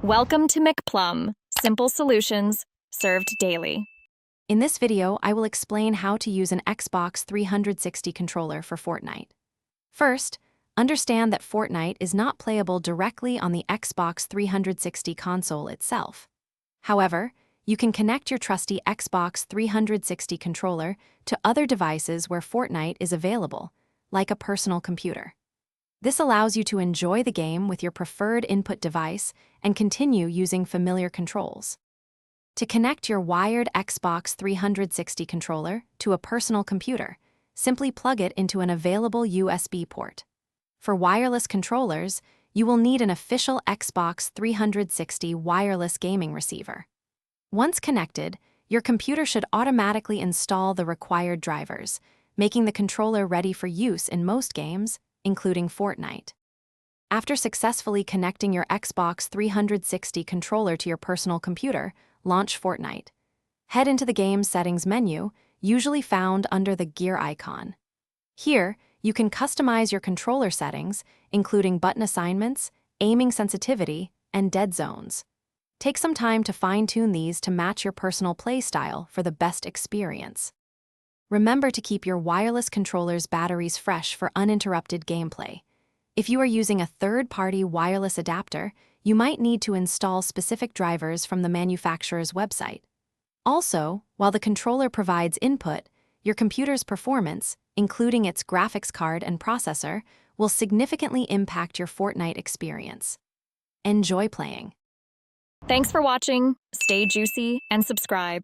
Welcome to McPlum, simple solutions served daily. In this video, I will explain how to use an Xbox 360 controller for Fortnite. First, understand that Fortnite is not playable directly on the Xbox 360 console itself. However, you can connect your trusty Xbox 360 controller to other devices where Fortnite is available, like a personal computer. This allows you to enjoy the game with your preferred input device and continue using familiar controls. To connect your wired Xbox 360 controller to a personal computer, simply plug it into an available USB port. For wireless controllers, you will need an official Xbox 360 wireless gaming receiver. Once connected, your computer should automatically install the required drivers, making the controller ready for use in most games, including Fortnite. After successfully connecting your Xbox 360 controller to your personal computer, launch Fortnite. Head into the game's settings menu, usually found under the gear icon. Here, you can customize your controller settings, including button assignments, aiming sensitivity, and dead zones. Take some time to fine-tune these to match your personal play style for the best experience. Remember to keep your wireless controller's batteries fresh for uninterrupted gameplay. If you are using a third-party wireless adapter, you might need to install specific drivers from the manufacturer's website. Also, while the controller provides input, your computer's performance, including its graphics card and processor, will significantly impact your Fortnite experience. Enjoy playing. Thanks for watching. Stay juicy and subscribe.